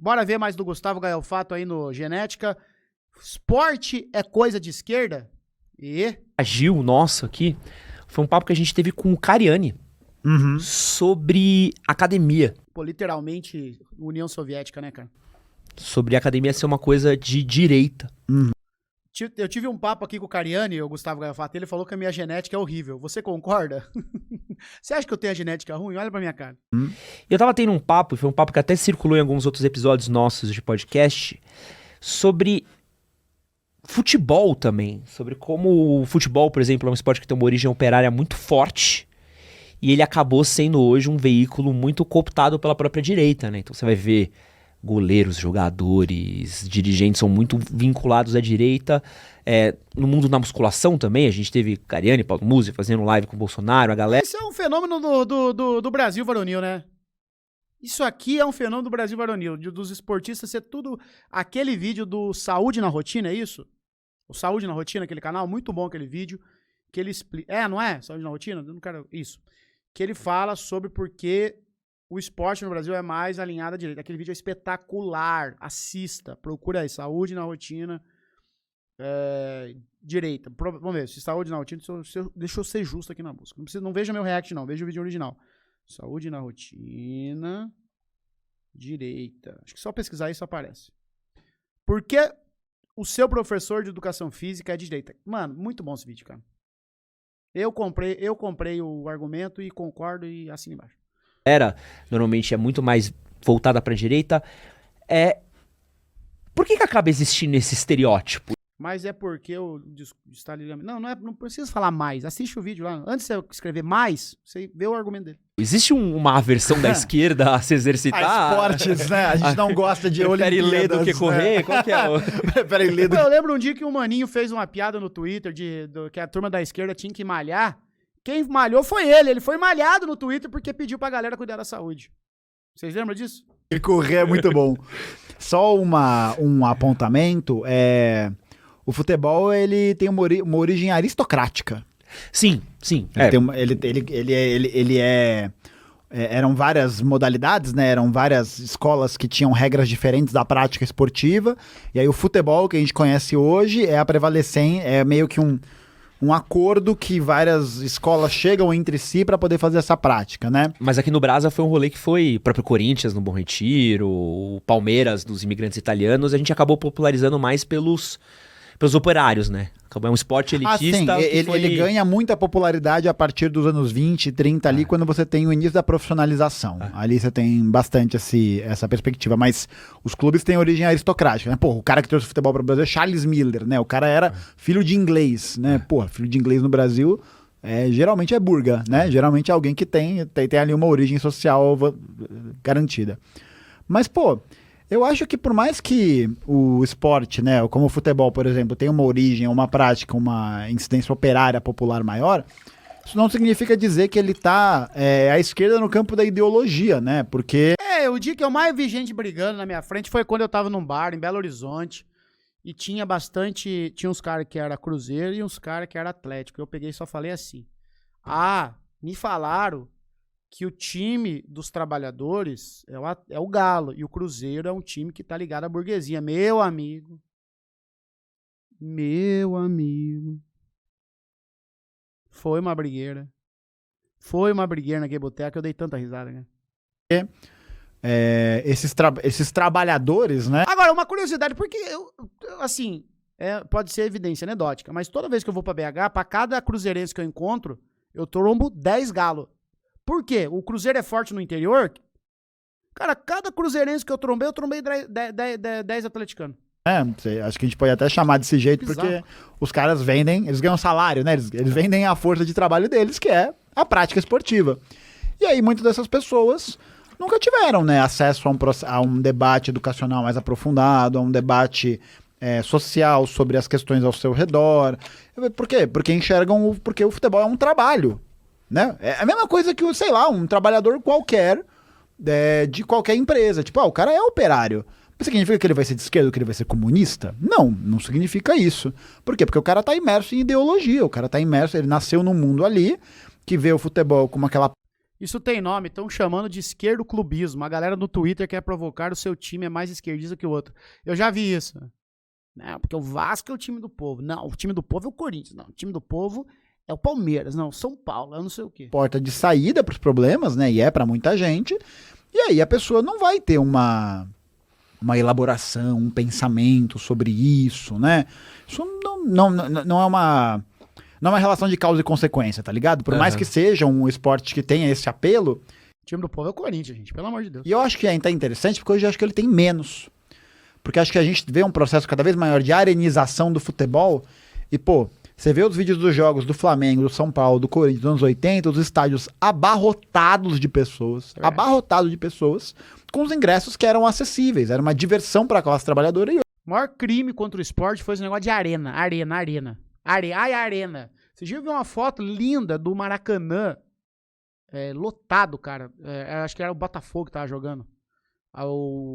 Bora ver mais do Gustavo Gaelfato aí no Genética. Esporte é coisa de esquerda? Gil, nossa, aqui, foi um papo que a gente teve com o Cariani sobre academia. Pô, literalmente, União Soviética, né, cara? Sobre a academia ser uma coisa de direita. Eu tive um papo aqui com o Cariani, o Gustavo Gaelfato, ele falou que a minha genética é horrível. Você concorda? Você acha que eu tenho a genética ruim? Olha pra minha cara. Eu tava tendo um papo, e foi um papo que até circulou em alguns outros episódios nossos de podcast, sobre futebol também. Sobre como o futebol, por exemplo, é um esporte que tem uma origem operária muito forte. E ele acabou sendo hoje um veículo muito cooptado pela própria direita, né? Então você vai ver goleiros, jogadores, dirigentes são muito vinculados à direita. No mundo da musculação também, a gente teve Cariani, Paulo Musi fazendo live com o Bolsonaro, a galera... Esse é um fenômeno do Brasil varonil, né? Isso aqui é um fenômeno do Brasil varonil, dos esportistas ser tudo... Aquele vídeo do Saúde na Rotina, é isso? O Saúde na Rotina, aquele canal, muito bom aquele vídeo, que ele explica... não é? Saúde na Rotina? Eu não quero... Isso. Que ele fala sobre por que o esporte no Brasil é mais alinhado à direita. Aquele vídeo é espetacular. Assista. Procura aí. Saúde na Rotina. Direita. Vamos ver. Se Saúde na Rotina... Deixa eu ser justo aqui na busca. Não veja meu react, não. Veja o vídeo original. Saúde na Rotina. Direita. Acho que só pesquisar isso aparece. Por que o seu professor de educação física é de direita? Mano, muito bom esse vídeo, cara. Eu comprei o argumento e concordo e assino embaixo. Normalmente é muito mais voltada pra direita. Por que acaba existindo esse estereótipo? Mas é porque o Stalin... Não precisa falar mais. Assiste o vídeo lá. Antes de você escrever mais, você vê o argumento dele. Existe uma aversão da esquerda a se exercitar? Esportes, né? A gente não gosta de Olimpíadas. Prefere ler do que correr? Qual que é o... Prefere ler do... Eu lembro um dia que um maninho fez uma piada no Twitter que a turma da esquerda tinha que malhar. Quem malhou foi ele. Ele foi malhado no Twitter porque pediu pra galera cuidar da saúde. Vocês lembram disso? E correr é muito bom. Só um apontamento, o futebol ele tem uma origem aristocrática. Sim. Eram várias modalidades, né? Eram várias escolas que tinham regras diferentes da prática esportiva. E aí o futebol que a gente conhece hoje é a prevalecente, é meio que um acordo que várias escolas chegam entre si para poder fazer essa prática, né? Mas aqui no Brasa foi um rolê que foi o próprio Corinthians no Bom Retiro, o Palmeiras dos imigrantes italianos, a gente acabou popularizando mais pelos operários, né? É um esporte elitista. Ele ganha muita popularidade a partir dos anos 20, 30 ali, quando você tem o início da profissionalização. Ali você tem bastante essa perspectiva, mas os clubes têm origem aristocrática, né? Pô, o cara que trouxe o futebol para o Brasil é Charles Miller, né? O cara era filho de inglês, né? Pô, filho de inglês no Brasil geralmente é burga, né? Geralmente é alguém que tem ali uma origem social garantida. Mas, pô... Eu acho que por mais que o esporte, né, como o futebol, por exemplo, tenha uma origem, uma prática, uma incidência operária popular maior, isso não significa dizer que ele está à esquerda no campo da ideologia, né, porque... O dia que eu mais vi gente brigando na minha frente foi quando eu tava num bar em Belo Horizonte e tinha uns caras que era Cruzeiro e uns caras que era Atlético. Eu peguei e só falei assim, me falaram que o time dos trabalhadores é o Galo, e o Cruzeiro é um time que tá ligado à burguesia. Meu amigo. Foi uma brigueira. Naquele boteco, eu dei tanta risada, né? Esses trabalhadores, né? Agora, uma curiosidade, porque pode ser evidência anedótica, mas toda vez que eu vou pra BH, pra cada cruzeirense que eu encontro, eu trombo 10 galos. Por quê? O Cruzeiro é forte no interior? Cara, cada cruzeirense que eu trombei 10 atleticanos. Acho que a gente pode até chamar desse jeito, porque os caras vendem, eles ganham salário, né? Eles vendem a força de trabalho deles, que é a prática esportiva. E aí, muitas dessas pessoas nunca tiveram, né, acesso a um debate educacional mais aprofundado, a um debate social sobre as questões ao seu redor. Por quê? Porque enxergam porque o futebol é um trabalho. Né? É a mesma coisa que, um trabalhador qualquer de qualquer empresa. Tipo, o cara é operário. Mas significa que ele vai ser de esquerda ou que ele vai ser comunista? Não significa isso. Por quê? Porque o cara tá imerso em ideologia. O cara tá imerso, ele nasceu num mundo ali que vê o futebol como aquela... Isso tem nome, estão chamando de esquerdo-clubismo. A galera no Twitter quer provocar o seu time é mais esquerdista que o outro. Eu já vi isso. Não, porque o Vasco é o time do povo. Não, o time do povo é o Corinthians. Não, o time do povo é o Palmeiras. Não, São Paulo, eu não sei o quê. Porta de saída para os problemas, né? E é para muita gente. E aí a pessoa não vai ter uma elaboração, um pensamento sobre isso, né? Isso não é uma relação de causa e consequência, tá ligado? Por mais que seja um esporte que tenha esse apelo. O time do povo é o Corinthians, gente, pelo amor de Deus. E eu acho que é interessante porque hoje eu acho que ele tem menos. Porque acho que a gente vê um processo cada vez maior de arenização do futebol. E, pô, você vê os vídeos dos jogos do Flamengo, do São Paulo, do Corinthians, dos anos 80, os estádios abarrotados de pessoas. Abarrotados de pessoas, com os ingressos que eram acessíveis. Era uma diversão para a classe trabalhadora. E o maior crime contra o esporte foi esse negócio de arena. Arena. Você já viu uma foto linda do Maracanã lotado, cara. Acho que era o Botafogo que tava jogando.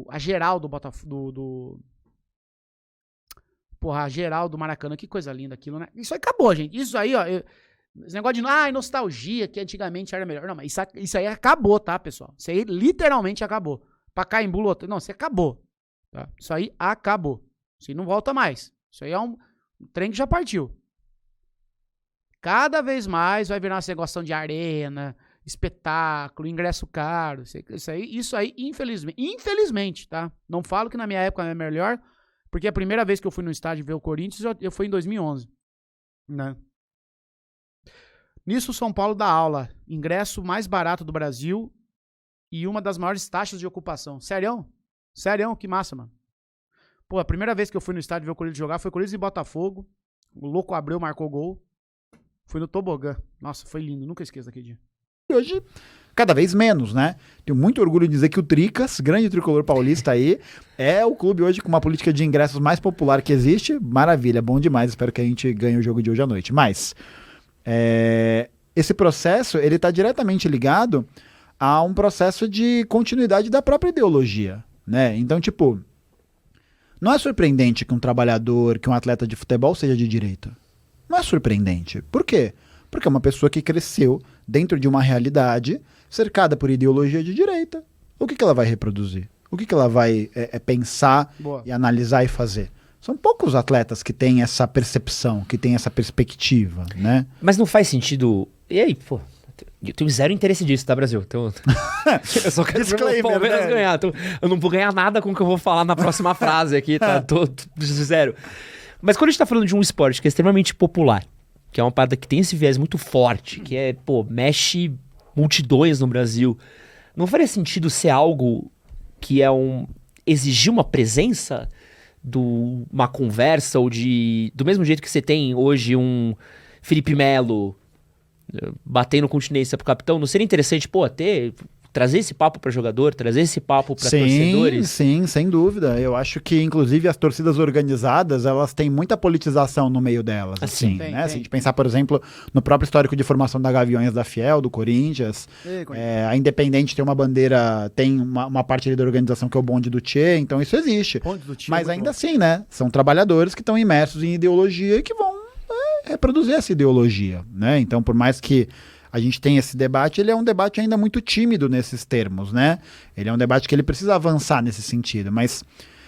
A geral do Botafogo. Porra, a geral do Maracanã. Que coisa linda aquilo, né? Isso aí acabou, gente. Isso aí, ó. Esse negócio de nostalgia, que antigamente era melhor. Não, mas isso aí acabou, tá, pessoal? Isso aí literalmente acabou. Pacaembu lotado. Não, isso acabou. Tá? Isso aí acabou. Isso aí não volta mais. Isso aí é um trem que já partiu. Cada vez mais vai virar uma negócio de arena, espetáculo, ingresso caro. Isso aí, infelizmente, tá? Não falo que na minha época é melhor, porque a primeira vez que eu fui no estádio ver o Corinthians, eu fui em 2011. Né? Nisso, o São Paulo dá aula. Ingresso mais barato do Brasil e uma das maiores taxas de ocupação. Sério? Que massa, mano. Pô, a primeira vez que eu fui no estádio ver o Corinthians jogar foi Corinthians e Botafogo. O Louco Abreu marcou gol. Fui no tobogã. Nossa, foi lindo. Nunca esqueço daquele dia. E hoje, cada vez menos, né? Tenho muito orgulho de dizer que o Tricas, grande tricolor paulista aí, é o clube hoje com uma política de ingressos mais popular que existe. Maravilha, bom demais. Espero que a gente ganhe o jogo de hoje à noite. Mas, esse processo, ele tá diretamente ligado a um processo de continuidade da própria ideologia, né? Então, tipo, não é surpreendente que um trabalhador, que um atleta de futebol seja de direita. Não é surpreendente. Por quê? Porque é uma pessoa que cresceu dentro de uma realidade cercada por ideologia de direita. O que ela vai reproduzir? O que ela vai pensar e analisar e fazer? São poucos atletas que têm essa percepção, que têm essa perspectiva, né? Mas não faz sentido... E aí, pô... Eu tenho zero interesse disso, tá, Brasil? Então, eu só quero ver o Palmeiras ganhar. Então, eu não vou ganhar nada com o que eu vou falar na próxima frase aqui, tá? Tô zero. Mas quando a gente tá falando de um esporte que é extremamente popular, que é uma parada que tem esse viés muito forte, que mexe multidões no Brasil, não faria sentido ser algo que exigir uma presença uma conversa ou do mesmo jeito que você tem hoje um Felipe Melo batendo continência pro capitão, não seria interessante, trazer esse papo para jogador, trazer esse papo para torcedores? Sim, sem dúvida. Eu acho que, inclusive, as torcidas organizadas, elas têm muita politização no meio delas. Assim, né? Se a gente pensar, por exemplo, no próprio histórico de formação da Gaviões da Fiel, do Corinthians, a Independente tem uma bandeira, tem uma parte ali da organização que é o bonde do Tchê, então isso existe. Mas ainda assim, né? São trabalhadores que estão imersos em ideologia e que vão reproduzir essa ideologia, né? Então, por mais que a gente tem esse debate, ele é um debate ainda muito tímido nesses termos, né? Ele é um debate que ele precisa avançar nesse sentido, mas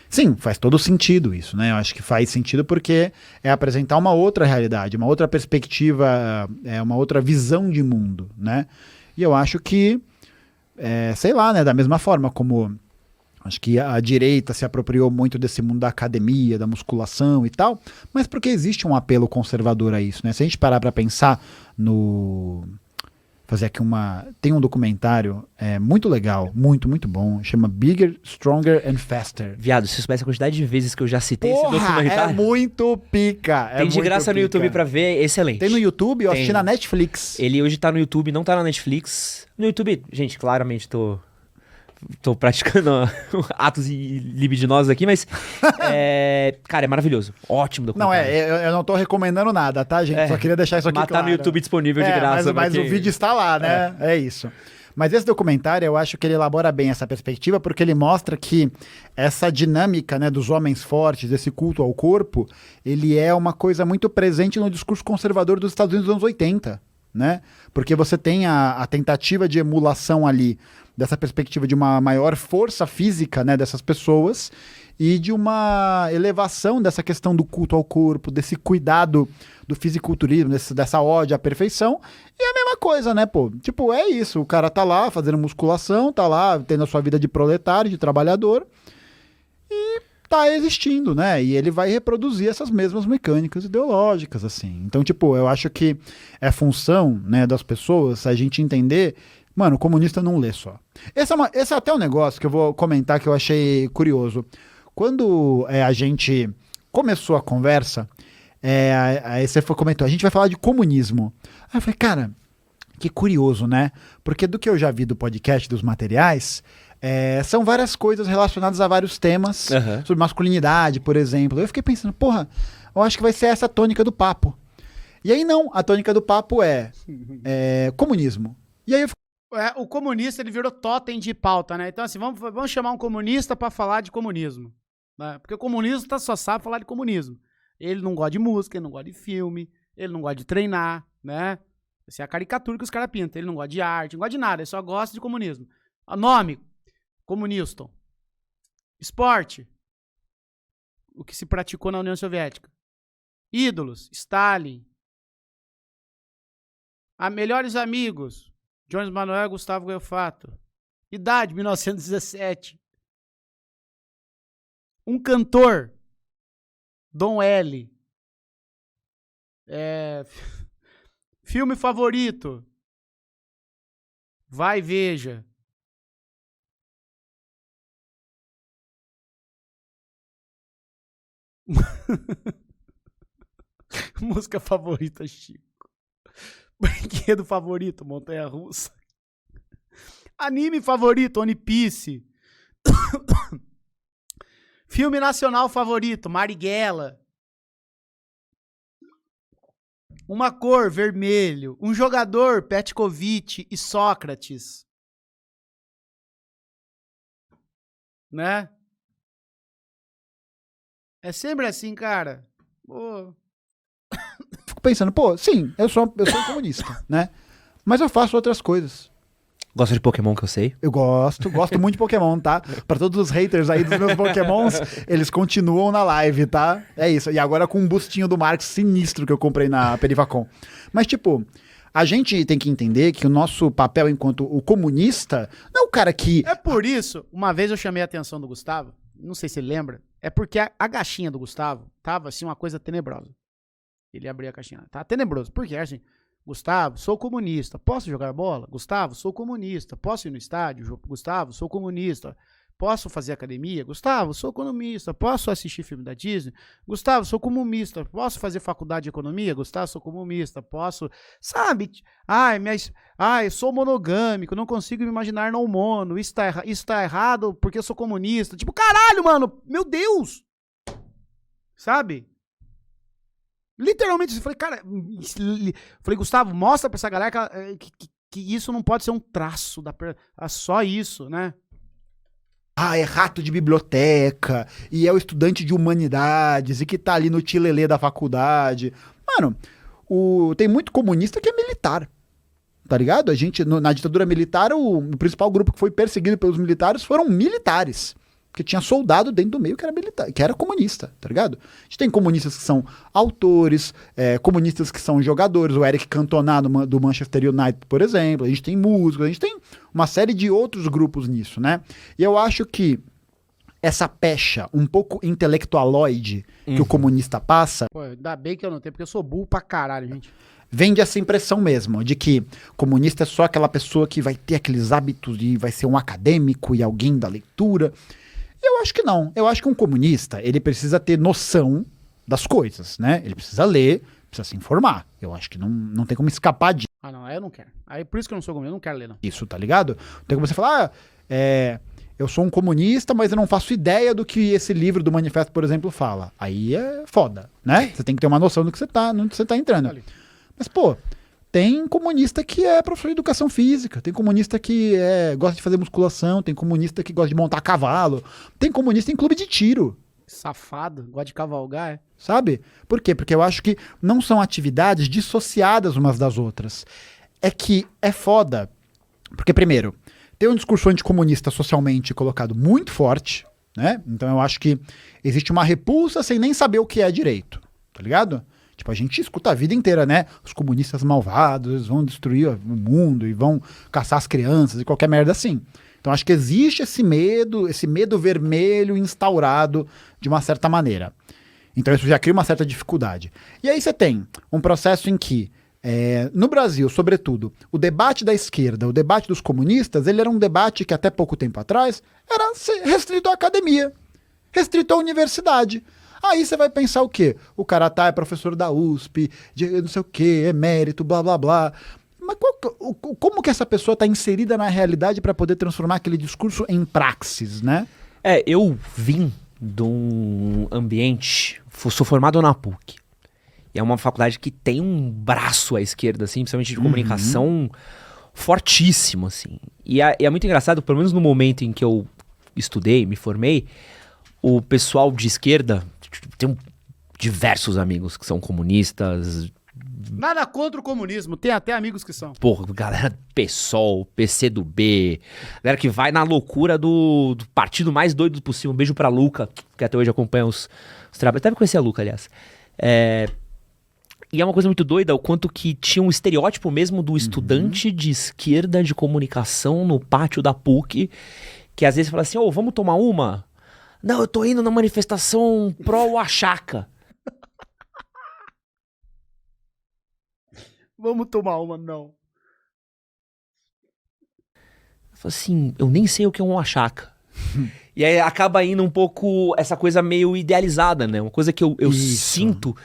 sim, faz todo sentido isso, né? Eu acho que faz sentido porque é apresentar uma outra realidade, uma outra perspectiva, uma outra visão de mundo, né? E eu acho que, sei lá, né? Da mesma forma como acho que a direita se apropriou muito desse mundo da academia, da musculação e tal, mas porque existe um apelo conservador a isso, né? Se a gente parar pra pensar fazer aqui tem um documentário muito legal, muito, muito bom, chama Bigger, Stronger and Faster. Viado, se você soubesse a quantidade de vezes que eu já citei esse documentário... é muito pica. Tem de graça no YouTube pra ver, excelente. Tem no YouTube, eu assisti na Netflix. Ele hoje tá no YouTube, não tá na Netflix. No YouTube, gente, claramente tô praticando atos libidinosos aqui, mas cara, é maravilhoso. Ótimo documentário. Eu não tô recomendando nada, tá, gente? Só queria deixar isso aqui claro. Tá no YouTube disponível de graça. Mas o vídeo está lá, né? É isso. Mas esse documentário, eu acho que ele elabora bem essa perspectiva, porque ele mostra que essa dinâmica, né, dos homens fortes, esse culto ao corpo, ele é uma coisa muito presente no discurso conservador dos Estados Unidos dos anos 80. né? Porque você tem a tentativa de emulação ali dessa perspectiva de uma maior força física, né, dessas pessoas e de uma elevação dessa questão do culto ao corpo, desse cuidado do fisiculturismo, dessa ode à perfeição. E é a mesma coisa, né, pô? Tipo, é isso, o cara tá lá fazendo musculação, tá lá tendo a sua vida de proletário, de trabalhador e tá existindo, né? E ele vai reproduzir essas mesmas mecânicas ideológicas, assim. Então, tipo, eu acho que é função, né, das pessoas a gente entender. Mano, o comunista não lê só. Esse é até um negócio que eu vou comentar que eu achei curioso. Quando a gente começou a conversa, aí você comentou, a gente vai falar de comunismo. Aí eu falei, cara, que curioso, né? Porque do que eu já vi do podcast, dos materiais, são várias coisas relacionadas a vários temas, sobre masculinidade, por exemplo. Eu fiquei pensando, porra, eu acho que vai ser essa a tônica do papo. E aí não, a tônica do papo é comunismo. E aí eu o comunista, ele virou totem de pauta, né? Então, assim, vamos chamar um comunista pra falar de comunismo. Né? Porque o comunista só sabe falar de comunismo. Ele não gosta de música, ele não gosta de filme, ele não gosta de treinar, né? Essa é a caricatura que os caras pintam. Ele não gosta de arte, não gosta de nada, ele só gosta de comunismo. Nome, comunista. Esporte, o que se praticou na União Soviética. Ídolos, Stalin. Melhores amigos, Jones Manuel e Gustavo Gelfato. Idade, 1917. Um cantor, Dom L. Filme favorito, Vai, Veja. Música favorita, Chico. Brinquedo favorito, montanha-russa. Anime favorito, One Piece. Filme nacional favorito, Marighella. Uma cor, vermelho. Um jogador, Petkovic e Sócrates. Né? É sempre assim, cara. Pô. Fico pensando, pô, sim, eu sou um comunista, né? Mas eu faço outras coisas. Gosta de Pokémon, que eu sei? Eu gosto muito de Pokémon, tá? Pra todos os haters aí dos meus Pokémons, eles continuam na live, tá? É isso. E agora com um bustinho do Marx sinistro que eu comprei na Perivacom. Mas, tipo, a gente tem que entender que o nosso papel enquanto o comunista não é o cara que... É por isso, uma vez eu chamei a atenção do Gustavo, não sei se ele lembra, é porque a caixinha do Gustavo tava, assim, uma coisa tenebrosa. Ele abriu a caixinha, tá tenebroso. Por quê? Assim, Gustavo, sou comunista, posso jogar bola? Gustavo, sou comunista, posso ir no estádio? Gustavo, sou comunista, posso fazer academia? Gustavo, sou economista, posso assistir filme da Disney? Gustavo, sou comunista, posso fazer faculdade de economia? Gustavo, sou comunista, posso... Sabe? Sou monogâmico, não consigo me imaginar não mono, isso tá errado porque eu sou comunista. Tipo, caralho, mano, meu Deus! Sabe? Literalmente, eu falei, cara, Gustavo, mostra pra essa galera que isso não pode ser um traço, só isso, né? É rato de biblioteca, e é o estudante de humanidades, e que tá ali no tilelê da faculdade. Mano, tem muito comunista que é militar, tá ligado? A gente, na ditadura militar, o principal grupo que foi perseguido pelos militares foram militares. Porque tinha soldado dentro do meio que era militar, que era comunista, tá ligado? A gente tem comunistas que são autores, comunistas que são jogadores, o Eric Cantona do Manchester United, por exemplo. A gente tem músicos, a gente tem uma série de outros grupos nisso, né? E eu acho que essa pecha um pouco intelectualoide que o comunista passa... Pô, ainda bem que eu não tenho, porque eu sou burro pra caralho, gente. Vende essa impressão mesmo, de que comunista é só aquela pessoa que vai ter aqueles hábitos e vai ser um acadêmico e alguém da leitura... Eu acho que não. Eu acho que um comunista, ele precisa ter noção das coisas, né? Ele precisa ler, precisa se informar. Eu acho que não tem como escapar disso. Não, aí eu não quero. Aí por isso que eu não sou comunista, eu não quero ler, não. Isso, tá ligado? Tem como você falar, eu sou um comunista, mas eu não faço ideia do que esse livro do manifesto, por exemplo, fala. Aí é foda, né? Você tem que ter uma noção do que você tá entrando. Mas, pô... Tem comunista que é professor de educação física, tem comunista que gosta de fazer musculação, tem comunista que gosta de montar cavalo, tem comunista em clube de tiro. Safado, gosta de cavalgar, é? Sabe? Por quê? Porque eu acho que não são atividades dissociadas umas das outras. É que é foda. Porque, primeiro, tem um discurso anticomunista socialmente colocado muito forte, né? Então eu acho que existe uma repulsa sem nem saber o que é direito, tá ligado? Tipo, a gente escuta a vida inteira, né? Os comunistas malvados, eles vão destruir o mundo e vão caçar as crianças e qualquer merda assim. Então acho que existe esse medo vermelho instaurado de uma certa maneira. Então isso já cria uma certa dificuldade. E aí você tem um processo em que, no Brasil, sobretudo, o debate da esquerda, o debate dos comunistas, ele era um debate que até pouco tempo atrás era restrito à academia, restrito à universidade. Aí você vai pensar o quê? O cara é professor da USP, de não sei o quê, emérito, blá blá blá. Mas como que essa pessoa está inserida na realidade para poder transformar aquele discurso em praxis, né? Eu vim de um ambiente, sou formado na PUC. E é uma faculdade que tem um braço à esquerda, assim, principalmente de comunicação, fortíssimo, assim. E é muito engraçado, pelo menos no momento em que eu estudei, me formei, o pessoal de esquerda, tem diversos amigos que são comunistas. Nada contra o comunismo, tem até amigos que são. Porra, galera do PSOL, PCdoB, galera que vai na loucura do partido mais doido possível. Um beijo pra Luca, que até hoje acompanha os trabalhos. Até conheci a Luca, aliás. E é uma coisa muito doida o quanto que tinha um estereótipo mesmo do estudante de esquerda de comunicação no pátio da PUC, que às vezes fala assim, vamos tomar uma? Não, eu tô indo na manifestação pró-Oaxaca. Vamos tomar uma, não. Eu falo assim, eu nem sei o que é um Oaxaca. E aí acaba indo um pouco essa coisa meio idealizada, né? Uma coisa que eu sinto,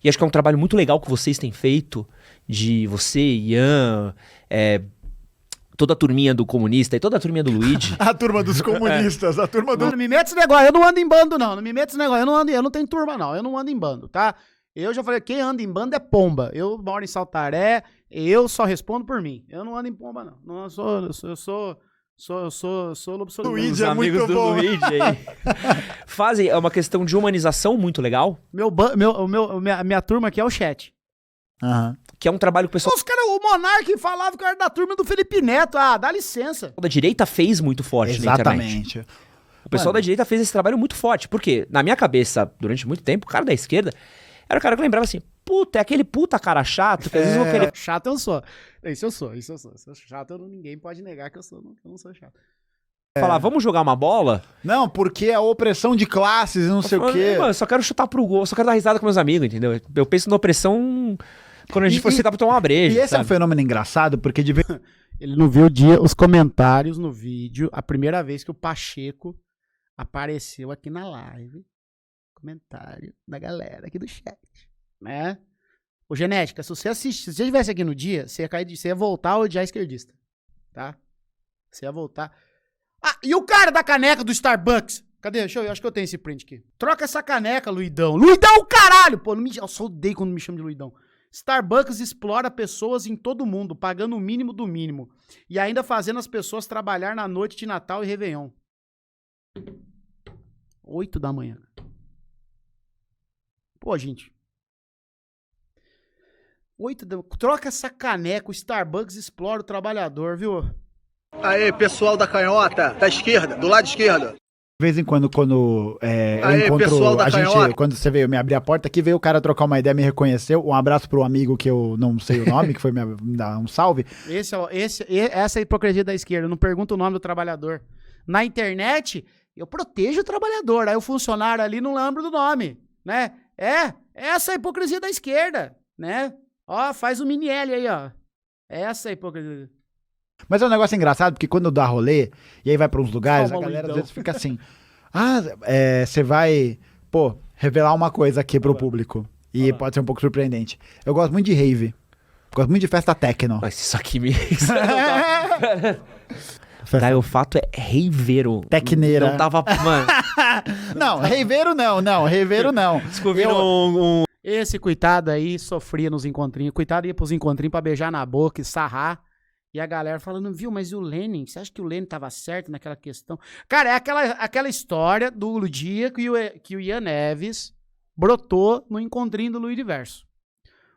e acho que é um trabalho muito legal que vocês têm feito, de você, Ian, toda a turminha do comunista e toda a turminha do Luigi. A turma dos comunistas, a turma do... Não me mete esse negócio, eu não ando em bando, não. Não me mete esse negócio, eu não tenho turma, não. Eu não ando em bando, tá? Eu já falei, quem anda em bando é pomba. Eu moro em Saltaré, eu só respondo por mim. Eu não ando em pomba, não. Eu sou lobo solitário. Luigi é muito bom. Luigi aí. É uma questão de humanização muito legal. Minha turma aqui é o chat. Que é um trabalho que o pessoal... O Monark falava que era da turma do Felipe Neto. Ah, dá licença. da direita fez muito forte na internet. Exatamente. O pessoal da direita fez esse trabalho muito forte. Porque, na minha cabeça, durante muito tempo, o cara da esquerda era o cara que lembrava assim, puta, é aquele puta cara chato, que às vezes vão querer... Chato eu sou. Isso eu sou. Se eu sou chato, ninguém pode negar que eu não sou chato. Falar, vamos jogar uma bola? Não, porque é a opressão de classes e não sei o quê. Mano, eu só quero chutar pro gol, só quero dar risada com meus amigos, entendeu? Eu penso na opressão quando a gente for sentar pra tomar uma breja. E esse é um fenômeno engraçado, porque de vez... Ele não viu os comentários no vídeo, a primeira vez que o Pacheco apareceu aqui na live. Comentário da galera aqui do chat, né? Ô, Genética, se você estivesse aqui no dia, você ia voltar a odiar esquerdista, tá? Você ia voltar... Ah, e o cara da caneca do Starbucks? Cadê? Deixa eu ver, acho que eu tenho esse print aqui. Troca essa caneca, Luidão. Luidão, caralho! Pô, eu só odeio quando me chamam de Luidão. Starbucks explora pessoas em todo mundo, pagando o mínimo do mínimo. E ainda fazendo as pessoas trabalhar na noite de Natal e Réveillon. 8 da manhã. Pô, gente. Troca essa caneca, o Starbucks explora o trabalhador, viu? Aê, pessoal da canhota, da esquerda, do lado esquerdo. De vez em quando eu encontro pessoal da canhota. Quando você veio me abrir a porta aqui, veio o cara trocar uma ideia, me reconheceu. Um abraço pro amigo que eu não sei o nome, que foi me dar um salve. Essa é a hipocrisia da esquerda, eu não pergunto o nome do trabalhador. Na internet, eu protejo o trabalhador, aí o funcionário ali não lembra do nome, né? Essa é a hipocrisia da esquerda, né? Ó, faz o mini L aí, ó. Essa é a hipocrisia. Mas é um negócio engraçado, porque quando dá rolê, e aí vai pra uns lugares, a galera às vezes fica assim, você vai, revelar uma coisa aqui pro público, e pode ser um pouco surpreendente. Eu gosto muito de rave, gosto muito de festa techno. Mas isso aqui me... Daí o fato é raveiro. Tecneira. Não tava... Mano... Não, raveiro não. Descobriram Esse coitado aí sofria nos encontrinhos. Coitado ia pros encontrinhos pra beijar na boca e sarrar. E a galera falando, viu, mas e o Lenin? Você acha que o Lenin tava certo naquela questão? Cara, é aquela história do dia que o Ian Neves brotou no encontrinho do Luiz Diverso.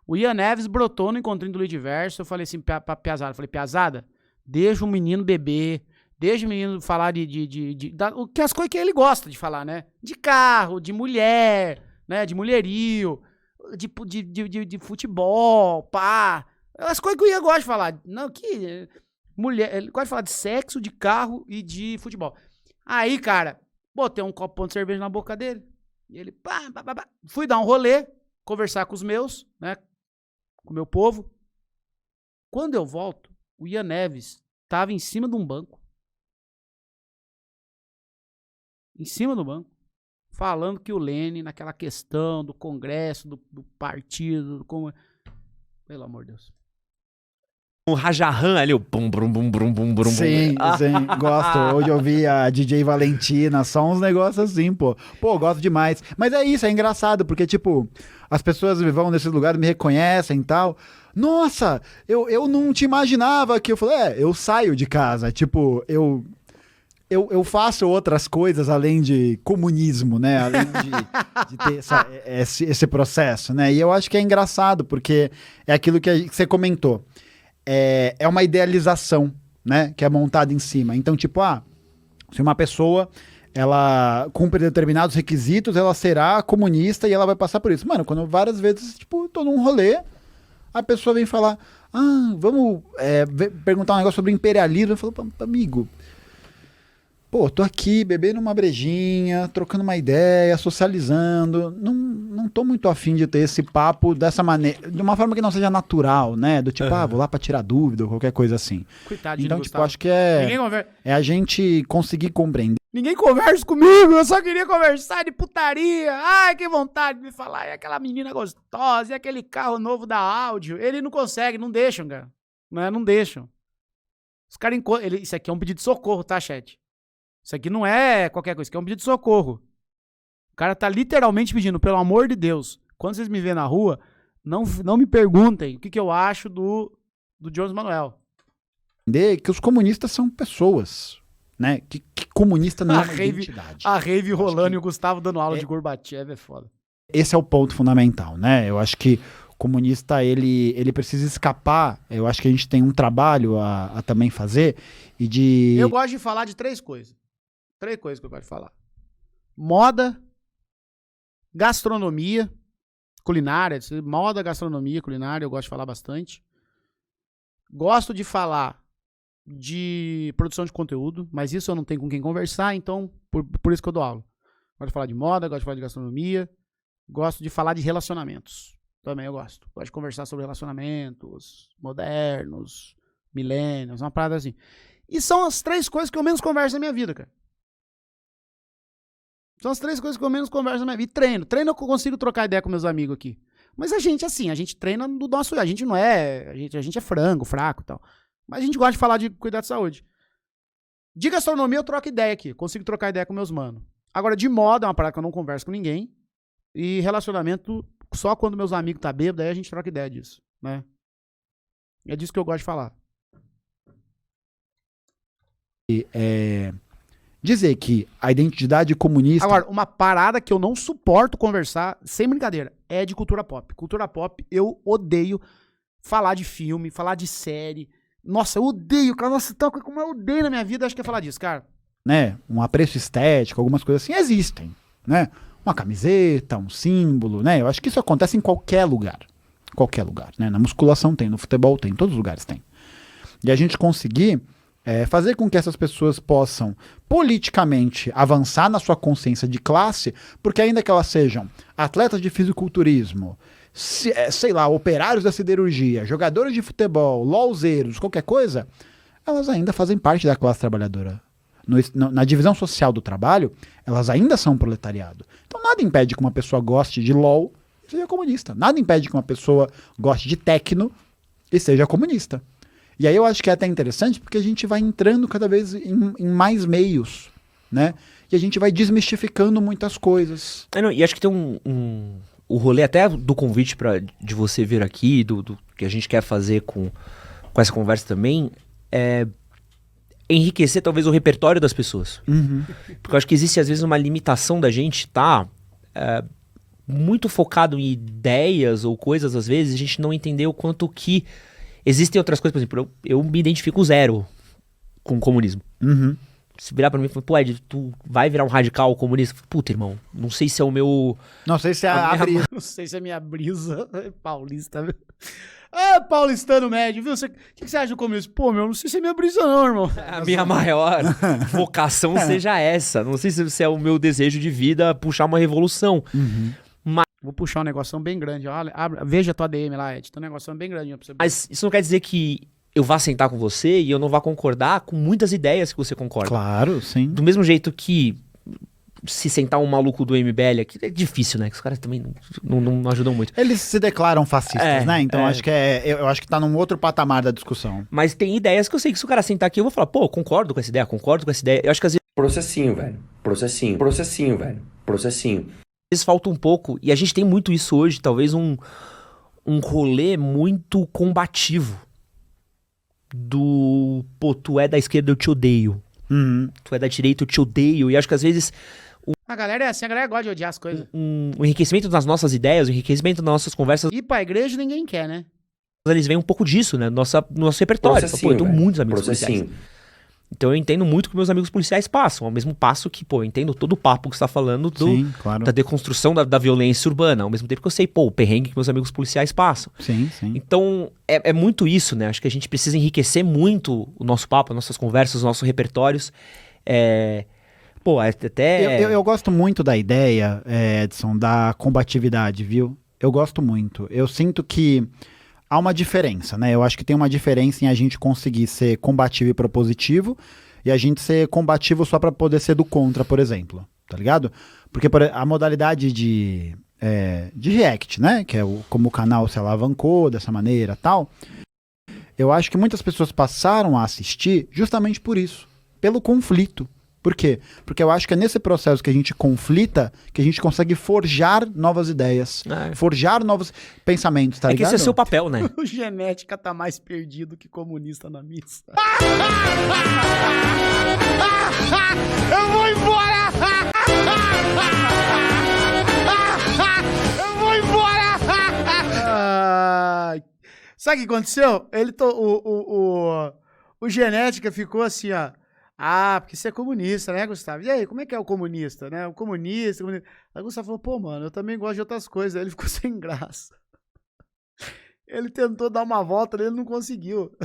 O Ian Neves brotou no encontrinho do Luiz Diverso. Eu falei assim pra Piazada, Piazada, deixa o menino beber, deixa o menino falar que as coisas que ele gosta de falar, né? De carro, de mulher, né? De mulherio, de futebol, pá. As coisas que o Ian gosta de falar. Não, que mulher, ele gosta de falar de sexo, de carro e de futebol. Aí, cara, botei um copão de cerveja na boca dele. E ele, pá. Fui dar um rolê, conversar com os meus, né? Com o meu povo. Quando eu volto, o Ian Neves tava em cima de um banco. Em cima do banco. Falando que o Lenin, naquela questão do Congresso, do partido, pelo amor de Deus. Um Rajahan ali, o bum, brum, bum, brum, bum, brum. Sim, gosto. Hoje eu vi a DJ Valentina, só uns negócios assim, pô. Pô, gosto demais. Mas é isso, é engraçado, porque, tipo, as pessoas vão nesses lugares, me reconhecem e tal. Nossa, eu não te imaginava que... Eu falei, eu saio de casa, tipo, eu faço outras coisas além de comunismo, né? Além de ter esse processo, né? E eu acho que é engraçado, porque é aquilo que você comentou. É uma idealização, né? Que é montada em cima. Então, tipo, se uma pessoa ela cumpre determinados requisitos, ela será comunista e ela vai passar por isso. Mano, quando várias vezes, tipo, tô num rolê, a pessoa vem falar, vamos perguntar um negócio sobre imperialismo. Eu falo, amigo... Pô, tô aqui bebendo uma brejinha, trocando uma ideia, socializando. Não tô muito afim de ter esse papo dessa maneira, de uma forma que não seja natural, né? Do tipo, vou lá pra tirar dúvida ou qualquer coisa assim. Coitadinho, então, tipo, Gustavo. acho que é a gente conseguir compreender. Ninguém conversa comigo, eu só queria conversar de putaria. Ai, que vontade de me falar. E aquela menina gostosa, e aquele carro novo da áudio. Ele não consegue, não deixam, cara. Não deixam. Os caras isso aqui é um pedido de socorro, tá, chat? Isso aqui não é qualquer coisa, isso aqui é um pedido de socorro. O cara tá literalmente pedindo, pelo amor de Deus, quando vocês me verem na rua, não me perguntem o que eu acho do Jones Manuel. Que os comunistas são pessoas, né? Que comunista não é uma identidade. A rave rolando e o Gustavo dando aula de Gorbachev é foda. Esse é o ponto fundamental, né? Eu acho que o comunista, ele precisa escapar. Eu acho que a gente tem um trabalho a também fazer e de... Eu gosto de falar de 3 coisas. 3 coisas que eu gosto de falar. Moda, gastronomia, culinária. Moda, gastronomia, culinária, eu gosto de falar bastante. Gosto de falar de produção de conteúdo, mas isso eu não tenho com quem conversar, então por isso que eu dou aula. Gosto de falar de moda, gosto de falar de gastronomia, gosto de falar de relacionamentos. Também eu gosto. Gosto de conversar sobre relacionamentos modernos, milênios, uma parada assim. E são as 3 coisas que eu menos converso na minha vida, cara. São as 3 coisas que eu menos converso na minha vida. E treino. Treino eu consigo trocar ideia com meus amigos aqui. Mas a gente, assim, a gente treina do nosso... A gente não é... A gente é frango, fraco e tal. Mas a gente gosta de falar de cuidar de saúde. De gastronomia eu troco ideia aqui. Consigo trocar ideia com meus manos. Agora, de moda é uma parada que eu não converso com ninguém. E relacionamento, só quando meus amigos tá bêbado, aí a gente troca ideia disso, né? É disso que eu gosto de falar. Dizer que a identidade comunista... Agora, uma parada que eu não suporto conversar, sem brincadeira, é de cultura pop. Cultura pop, eu odeio falar de filme, falar de série. Nossa, eu odeio, cara. Nossa, tal coisa como eu odeio na minha vida, acho que é falar disso, cara. Né? Um apreço estético, algumas coisas assim existem, né? Uma camiseta, um símbolo, né? Eu acho que isso acontece em qualquer lugar. Qualquer lugar, né? Na musculação tem, no futebol tem, em todos os lugares tem. E a gente conseguir fazer com que essas pessoas possam politicamente avançar na sua consciência de classe, porque ainda que elas sejam atletas de fisiculturismo, sei lá, operários da siderurgia, jogadores de futebol, lolzeiros, qualquer coisa, elas ainda fazem parte da classe trabalhadora. Na divisão social do trabalho, elas ainda são proletariado. Então nada impede que uma pessoa goste de LOL e seja comunista. Nada impede que uma pessoa goste de techno e seja comunista. E aí eu acho que é até interessante porque a gente vai entrando cada vez em mais meios, né? E a gente vai desmistificando muitas coisas. E acho que tem o rolê até do convite de você vir aqui, do que a gente quer fazer com com essa conversa também é enriquecer talvez o repertório das pessoas. Porque eu acho que existe às vezes uma limitação da gente muito focado em ideias ou coisas, às vezes, a gente não entender o quanto que existem outras coisas. Por exemplo, eu me identifico zero com o comunismo. Se virar pra mim e falar, pô, Ed, tu vai virar um radical comunista? Puta, irmão, não sei se é o meu... Não sei se é a brisa. Não sei se é minha brisa paulista, viu? Ah, paulistano médio, viu? O que você acha do comunismo? Pô, meu, não sei se é minha brisa não, irmão. A minha maior vocação seja essa. Não sei se é o meu desejo de vida puxar uma revolução. Vou puxar um negocinho bem grande. Olha, veja a tua DM lá, Ed. Tem um negocinho bem grande pra você. Mas isso não quer dizer que eu vá sentar com você e eu não vá concordar com muitas ideias que você concorda. Claro, sim. Do mesmo jeito que se sentar um maluco do MBL aqui, é difícil, né? Que os caras também não ajudam muito. Eles se declaram fascistas, né? Então acho que eu acho que tá num outro patamar da discussão. Mas tem ideias que eu sei que se o cara sentar aqui, eu vou falar, pô, concordo com essa ideia, concordo com essa ideia. Eu acho que às Processinho, velho. Processinho, velho. vezes falta um pouco, e a gente tem muito isso hoje, talvez um rolê muito combativo. Pô, tu é da esquerda, eu te odeio. Tu é da direita, eu te odeio. E acho que às vezes A galera é assim, a galera gosta de odiar as coisas. o enriquecimento das nossas ideias, o enriquecimento das nossas conversas, Ir pra igreja ninguém quer, né? eles vêm um pouco disso, né? No nosso repertório. Pô, eu tenho velho. muitos amigos policiais. Então eu entendo muito o que meus amigos policiais passam. Ao mesmo passo que, pô, eu entendo todo o papo que você tá falando Sim, claro. da deconstrução da violência urbana. Ao mesmo tempo que eu sei, pô, o perrengue que meus amigos policiais passam. Sim. Então, é muito isso, né? Acho que a gente precisa enriquecer muito o nosso papo, as nossas conversas, os nossos repertórios. Pô, até... Eu gosto muito da ideia, Edson, da combatividade, viu? Eu gosto muito. Eu sinto que há uma diferença, né? Eu acho que tem uma diferença em a gente conseguir ser combativo e propositivo e a gente ser combativo só pra poder ser do contra, por exemplo. Tá ligado? Porque a modalidade de React, né? Que é como o canal se alavancou dessa maneira e tal. Eu acho que muitas pessoas passaram a assistir justamente por isso. Pelo conflito. Por quê? Porque eu acho que é nesse processo que a gente conflita que a gente consegue forjar novas ideias. Forjar novos pensamentos, tá ligado? que esse é seu papel, né? O Genética tá mais perdido que comunista na missa. Eu vou embora! Eu vou embora! Sabe o que aconteceu? O Genética ficou assim, ó. Ah, porque você é comunista, né, Gustavo? E aí, como é que é o comunista, né? O comunista. Aí o Gustavo falou, pô, mano, eu também gosto de outras coisas. Aí ele ficou sem graça. Ele tentou dar uma volta, ele não conseguiu.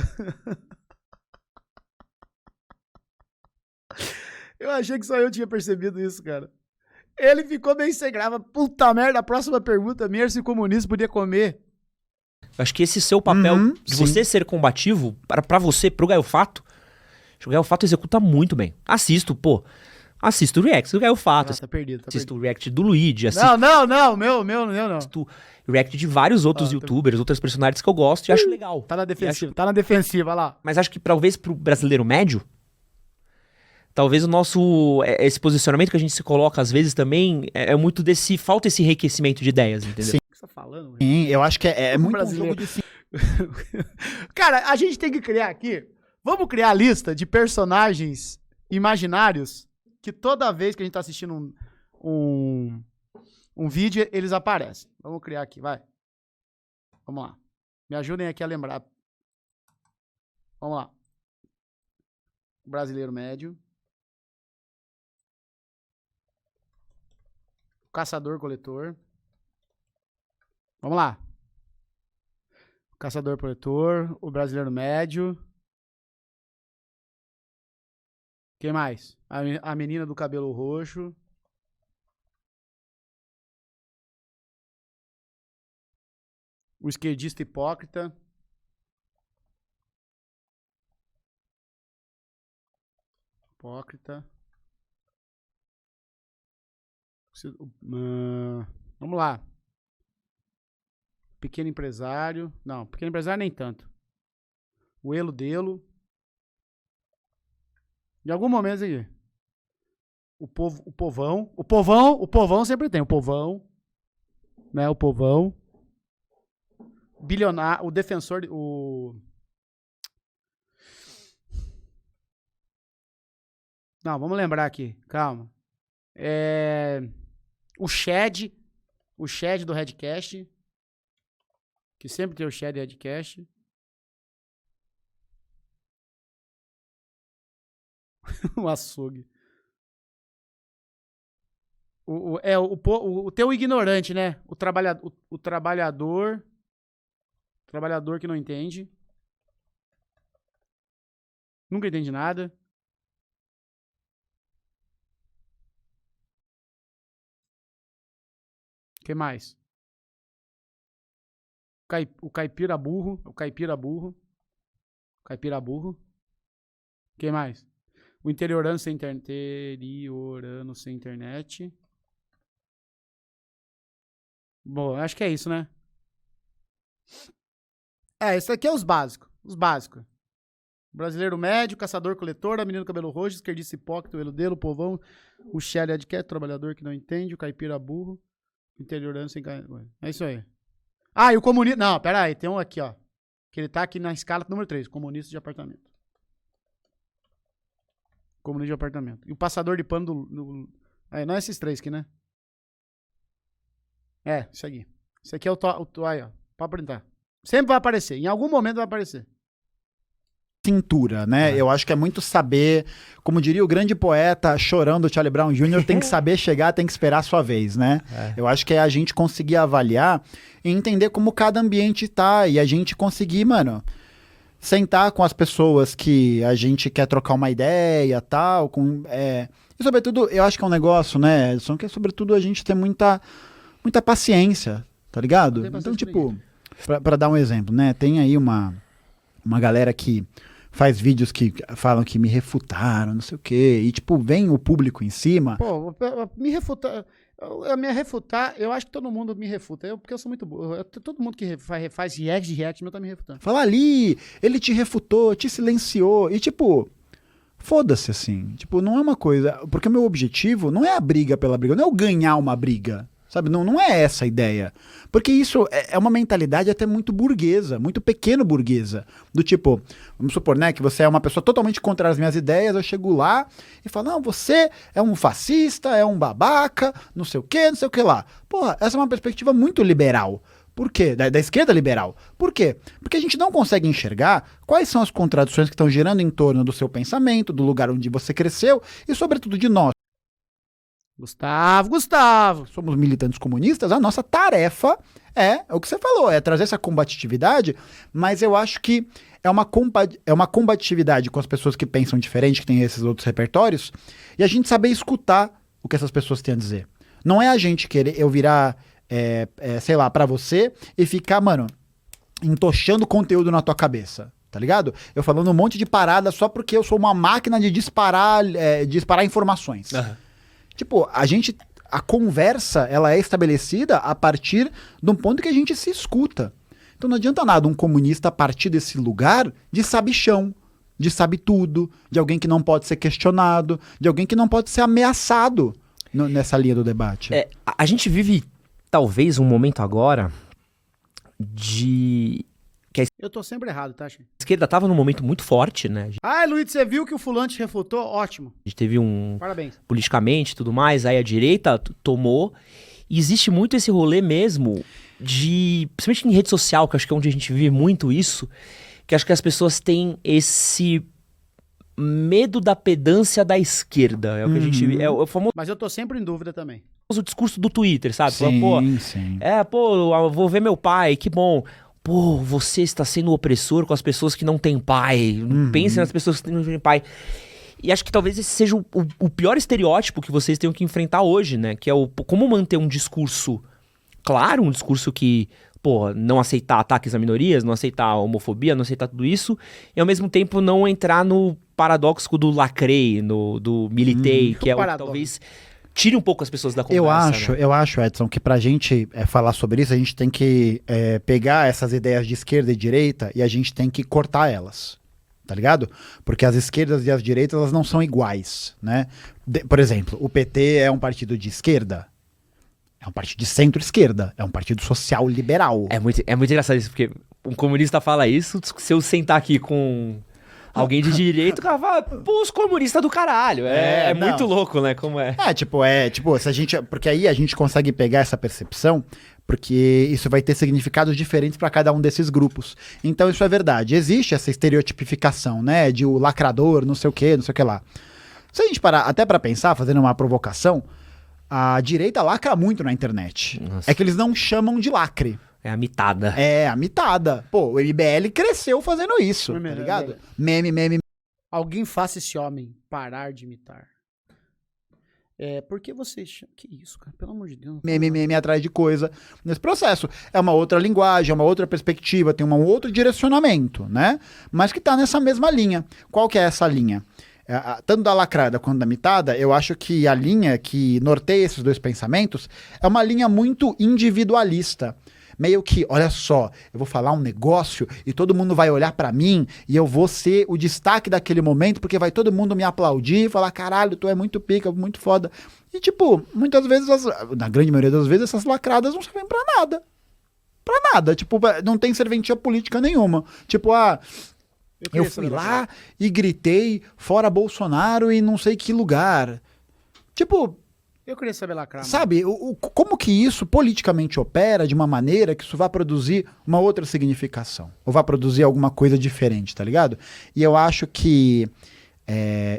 Eu achei que só eu tinha percebido isso, cara. Ele ficou bem sem graça. Puta merda, a próxima pergunta minha é se o comunista podia comer. Acho que esse seu papel de você ser combativo, pra você, pro Gaio Fato, o Gaio Fato executa muito bem. Assisto o React do Gaio Fato. Tá perdido, assisto o React do Luigi. Não, meu não. Assisto o React de vários outros youtubers, outras personagens que eu gosto e acho legal. Tá na defensiva, lá. Mas acho que talvez pro brasileiro médio, talvez esse posicionamento que a gente se coloca às vezes também é muito falta esse enriquecimento de ideias, entendeu? Sim. O que você tá falando? Sim, eu acho que é muito brasileiro. um jogo de Cara, a gente tem que criar aqui. Vamos criar a lista de personagens imaginários que toda vez que a gente tá assistindo um vídeo, eles aparecem. Vamos criar aqui, vai. Vamos lá. Me ajudem aqui a lembrar. Vamos lá. Brasileiro médio. Caçador-coletor. Vamos lá. Caçador-coletor, o brasileiro médio. Quem mais? A menina do cabelo roxo. O esquerdista hipócrita. Vamos lá. Pequeno empresário. Não, pequeno empresário nem tanto. O Elo Delo. Em algum momento aqui. O povão. O povão sempre tem. O povão. Né? O povão. Bilionário. O defensor. Não, vamos lembrar aqui. Calma. O Shed do Redcast. Que sempre tem o Shed do Redcast. O açougue. O teu ignorante, né? O trabalhador que não entende. Nunca entende nada. O que mais? O caipira burro. O caipira burro. Caipira burro. O que mais? O interiorano sem internet. Bom, acho que é isso, né? Isso aqui é os básicos. Os básicos. Brasileiro médio, caçador-coletor, menino cabelo roxo, esquerdista hipócrita, o eludelo, o povão, o Shelly Adquet, trabalhador que não entende, o caipira burro, interiorano sem... É isso aí. E o comunista... Não, pera aí, tem um aqui, ó. Que ele tá aqui na escala número 3, comunista de apartamento. Comunista de apartamento. E o passador de pano não é esses 3 aqui, né? Isso aqui. Isso aqui é aí, ó. Pode printar. Sempre vai aparecer. Em algum momento vai aparecer. Cintura, né? Eu acho que é muito saber, como diria o grande poeta chorando Charlie Brown Jr., tem que saber chegar, tem que esperar a sua vez, né? Eu acho que é a gente conseguir avaliar e entender como cada ambiente tá e a gente conseguir, mano, sentar com as pessoas que a gente quer trocar uma ideia, tal, e sobretudo, eu acho que é um negócio, né, Edson, que é sobretudo a gente ter muita paciência, tá ligado? Então, tipo, pra dar um exemplo, né, tem aí uma galera que faz vídeos que falam que me refutaram, não sei o quê, e tipo, vem o público em cima. Pô, me refutar, eu acho que todo mundo me refuta, porque eu sou muito burro. Todo mundo que faz react meu tá me refutando. Fala ali, ele te refutou, te silenciou, e tipo, foda-se assim, tipo, não é uma coisa, porque o meu objetivo não é a briga pela briga, não é eu ganhar uma briga. Sabe, não é essa a ideia. Porque isso é uma mentalidade até muito burguesa, muito pequeno burguesa. Do tipo, vamos supor, né, que você é uma pessoa totalmente contra as minhas ideias, eu chego lá e falo, não, você é um fascista, é um babaca, não sei o que lá. Porra, essa é uma perspectiva muito liberal. Por quê? Da esquerda liberal. Por quê? Porque a gente não consegue enxergar quais são as contradições que estão girando em torno do seu pensamento, do lugar onde você cresceu e, sobretudo, de nós. Gustavo! Somos militantes comunistas, a nossa tarefa é o que você falou, é trazer essa combatividade, mas eu acho que é uma combatividade com as pessoas que pensam diferente, que têm esses outros repertórios, e a gente saber escutar o que essas pessoas têm a dizer. Não é a gente querer eu virar, sei lá, pra você e ficar, mano, entochando conteúdo na tua cabeça. Tá ligado? Eu falando um monte de parada só porque eu sou uma máquina de disparar informações. Uhum. Tipo, a conversa, ela é estabelecida a partir de um ponto que a gente se escuta. Então não adianta nada um comunista partir desse lugar de sabichão, de sabe tudo, de alguém que não pode ser questionado, de alguém que não pode ser ameaçado nessa linha do debate. A gente vive, talvez, um momento agora Eu tô sempre errado, tá, Chico? A esquerda tava num momento muito forte, né? Luiz, você viu que o fulano te refutou? Ótimo. A gente teve Parabéns. Politicamente e tudo mais, aí a direita tomou. E existe muito esse rolê mesmo principalmente em rede social, que acho que é onde a gente vive muito isso, que acho que as pessoas têm esse medo da pedância da esquerda. É o que a gente... É o famoso... Mas eu tô sempre em dúvida também. O discurso do Twitter, sabe? Sim, sim. Eu vou ver meu pai, que bom. Pô, você está sendo opressor com as pessoas que não têm pai. Pense nas pessoas que não têm pai. E acho que talvez esse seja o pior estereótipo que vocês tenham que enfrentar hoje, né? Que é como manter um discurso claro, um discurso que, não aceitar ataques a minorias, não aceitar a homofobia, não aceitar tudo isso, e ao mesmo tempo não entrar no paradoxo do lacrei, do militei, que é o que talvez... tire um pouco as pessoas da conversa. Eu acho, Edson, que pra gente falar sobre isso, a gente tem que pegar essas ideias de esquerda e direita e a gente tem que cortar elas, tá ligado? Porque as esquerdas e as direitas, elas não são iguais, né? Por exemplo, o PT é um partido de esquerda? É um partido de centro-esquerda, é um partido social-liberal. É muito engraçado isso, porque um comunista fala isso, se eu sentar aqui com... Alguém de direita, o cara fala, pô, os comunistas do caralho. É não. muito louco, né? Como é. Se a gente. Porque aí a gente consegue pegar essa percepção, porque isso vai ter significados diferentes para cada um desses grupos. Então, isso é verdade. Existe essa estereotipificação, né? De o lacrador, não sei o que lá. Se a gente parar até para pensar, fazendo uma provocação, a direita lacra muito na internet. Nossa. É que eles não chamam de lacre. É a mitada. É, a mitada. Pô, o MBL cresceu fazendo isso, Meme, tá ligado? né? Meme. Alguém faça esse homem parar de imitar. Por que você... Que isso, cara? Pelo amor de Deus. Meme atrás de coisa nesse processo. É uma outra linguagem, é uma outra perspectiva, tem um outro direcionamento, né? Mas que tá nessa mesma linha. Qual que é essa linha? Tanto da lacrada quanto da mitada, eu acho que a linha que norteia esses dois pensamentos é uma linha muito individualista. Meio que, olha só, eu vou falar um negócio e todo mundo vai olhar pra mim e eu vou ser o destaque daquele momento porque vai todo mundo me aplaudir e falar, caralho, tu é muito pica, muito foda. E tipo, muitas vezes, na grande maioria das vezes, essas lacradas não servem pra nada. Pra nada. Tipo, não tem serventia política nenhuma. Tipo, eu fui lá e gritei fora Bolsonaro e não sei que lugar. Tipo... Eu queria saber lacrar. Sabe, como que isso politicamente opera de uma maneira que isso vai produzir uma outra significação? Ou vai produzir alguma coisa diferente, tá ligado? E eu acho que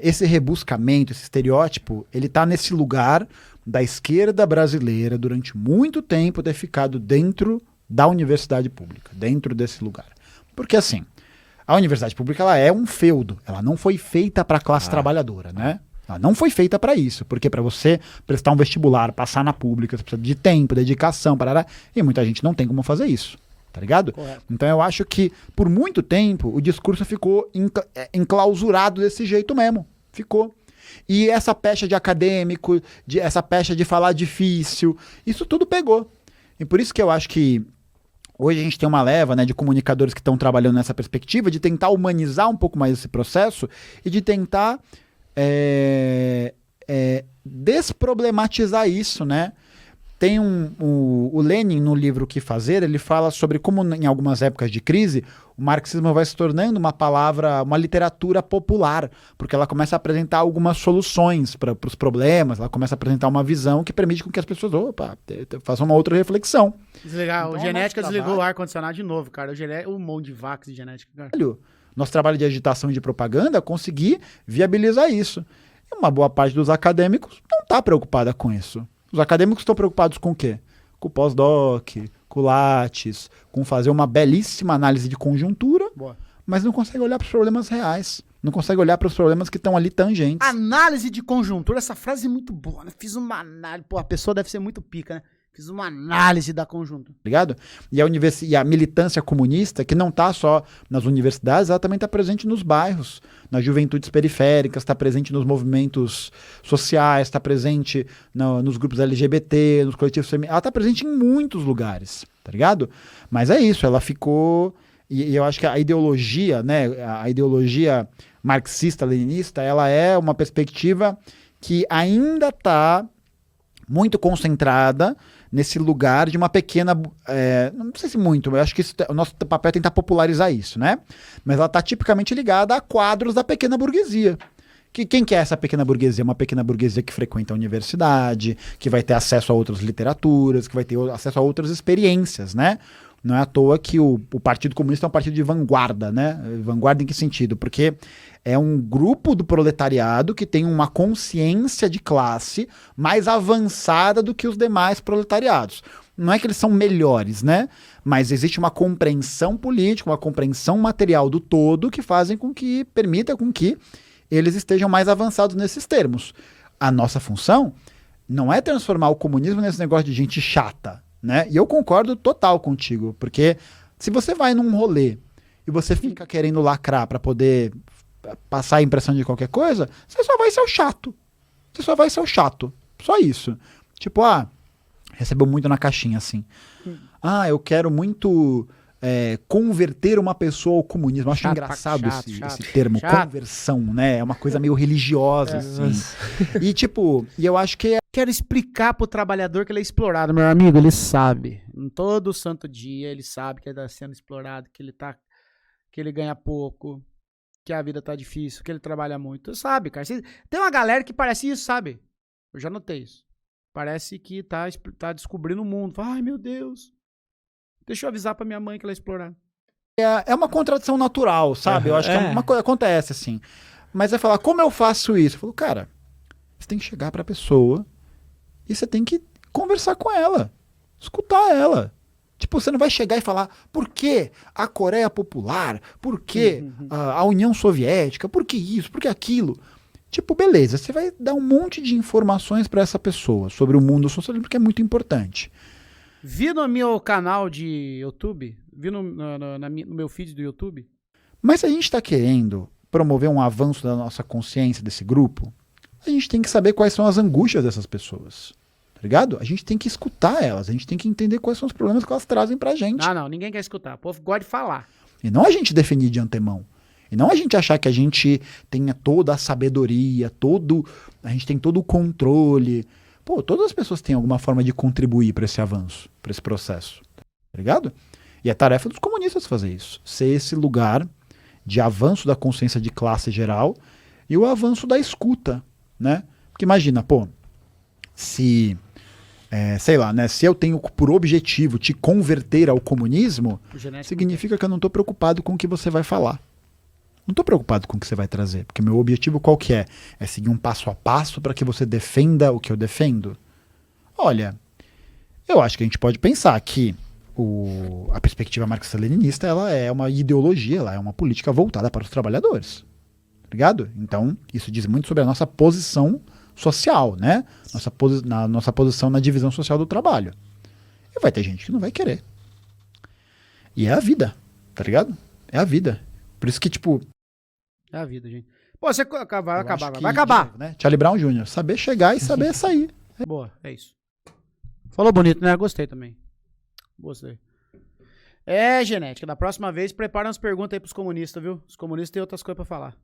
esse rebuscamento, esse estereótipo, ele tá nesse lugar da esquerda brasileira durante muito tempo ter ficado dentro da universidade pública, dentro desse lugar. Porque assim, a universidade pública ela é um feudo, ela não foi feita para a classe trabalhadora, né? Ela não foi feita para isso, porque para você prestar um vestibular, passar na pública, você precisa de tempo, dedicação, parará, e muita gente não tem como fazer isso, tá ligado? Correto. Então eu acho que, por muito tempo, o discurso ficou enclausurado desse jeito mesmo, ficou. E essa pecha de acadêmico, essa pecha de falar difícil, isso tudo pegou. E por isso que eu acho que hoje a gente tem uma leva, né, de comunicadores que estão trabalhando nessa perspectiva de tentar humanizar um pouco mais esse processo e de tentar... desproblematizar isso, né? Tem o Lenin, no livro O Que Fazer, ele fala sobre como em algumas épocas de crise o marxismo vai se tornando uma palavra, uma literatura popular, porque ela começa a apresentar algumas soluções para os problemas, ela começa a apresentar uma visão que permite com que as pessoas façam uma outra reflexão. Desligar, Então, o Genética nosso desligou trabalho- o ar-condicionado de novo, cara. Um monte de vacas de Genética, cara. Nosso trabalho de agitação e de propaganda conseguir viabilizar isso. E uma boa parte dos acadêmicos não está preocupada com isso. Os acadêmicos estão preocupados com o quê? Com o pós-doc, com o Lattes, com fazer uma belíssima análise de conjuntura, Boa. mas não consegue olhar para os problemas reais. Não consegue olhar para os problemas que estão ali tangentes. Análise de conjuntura, essa frase é muito boa, né? Fiz uma análise. Pô, a pessoa deve ser muito pica, né? Fiz uma análise da conjuntura. Ligado? E a militância comunista, que não está só nas universidades, ela também está presente nos bairros, nas juventudes periféricas, está presente nos movimentos sociais, está presente nos grupos LGBT, nos coletivos femininos, ela está presente em muitos lugares, tá ligado? Mas é isso, ela ficou... E eu acho que a ideologia, né, a ideologia marxista-leninista, ela é uma perspectiva que ainda está muito concentrada nesse lugar de uma pequena... não sei se muito, eu acho que o nosso papel é tentar popularizar isso, né? Mas ela está tipicamente ligada a quadros da pequena burguesia. Quem que é essa pequena burguesia? Uma pequena burguesia que frequenta a universidade, que vai ter acesso a outras literaturas, que vai ter acesso a outras experiências, né? Não é à toa que o Partido Comunista é um partido de vanguarda, né? Vanguarda em que sentido? Porque é um grupo do proletariado que tem uma consciência de classe mais avançada do que os demais proletariados. Não é que eles são melhores, né? Mas existe uma compreensão política, uma compreensão material do todo que fazem com que, permita com que eles estejam mais avançados nesses termos. A nossa função não é transformar o comunismo nesse negócio de gente chata, né? E eu concordo total contigo, porque se você vai num rolê e você fica querendo lacrar para poder passar a impressão de qualquer coisa, você só vai ser o chato. Você só vai ser o chato. Só isso. Tipo, recebeu muito na caixinha, assim. Eu quero muito converter uma pessoa ao comunismo. Eu acho Chato, engraçado chato, esse termo, chato. conversão, né? É uma coisa meio religiosa, assim. E eu acho que Quero explicar pro trabalhador que ele é explorado, meu amigo, ele sabe. Em todo santo dia ele sabe que ele tá sendo explorado, que ele ganha pouco, que a vida tá difícil, que ele trabalha muito. Sabe, cara. Tem uma galera que parece isso, sabe? Eu já notei isso. Parece que tá descobrindo o mundo. Fala, ai, meu Deus. Deixa eu avisar pra minha mãe que ela é explorada. É uma contradição natural, sabe? Eu acho que é uma coisa acontece assim. Mas é falar, como eu faço isso? Eu falo, cara, você tem que chegar pra pessoa e você tem que conversar com ela, escutar ela. Tipo, você não vai chegar e falar, por que a Coreia Popular? Por que a União Soviética? Por que isso? Por que aquilo? Tipo, beleza, você vai dar um monte de informações pra essa pessoa sobre o mundo socialismo, porque é muito importante. Vi no meu canal de YouTube, vi no meu feed do YouTube. Mas se a gente está querendo promover um avanço da nossa consciência desse grupo, a gente tem que saber quais são as angústias dessas pessoas. Tá ligado? A gente tem que escutar elas, a gente tem que entender quais são os problemas que elas trazem pra gente. Não, ninguém quer escutar. O povo gosta de falar. E não a gente definir de antemão. E não a gente achar que a gente tenha toda a sabedoria, a gente tem todo o controle. Pô, todas as pessoas têm alguma forma de contribuir para esse avanço, para esse processo. Tá ligado? E é tarefa dos comunistas fazer isso. Ser esse lugar de avanço da consciência de classe geral e o avanço da escuta, né? Porque imagina, pô, se eu tenho por objetivo te converter ao comunismo, significa que eu não estou preocupado com o que você vai falar. Não estou preocupado com o que você vai trazer, porque meu objetivo qual que é? É seguir um passo a passo para que você defenda o que eu defendo? Olha, eu acho que a gente pode pensar que a perspectiva marxista-leninista ela é uma ideologia, ela é uma política voltada para os trabalhadores. Ligado? Então, isso diz muito sobre a nossa posição social, né? Nossa posição na divisão social do trabalho. E vai ter gente que não vai querer. E é a vida, tá ligado? É a vida. Por isso que, tipo... É a vida, gente. Pô, você vai acabar. Vai acabar. Né? Charlie Brown Jr. Saber chegar e saber sair. Boa, é isso. Falou bonito, né? Gostei também. Gostei. É, genética. Da próxima vez, prepara umas perguntas aí pros comunistas, viu? Os comunistas têm outras coisas pra falar.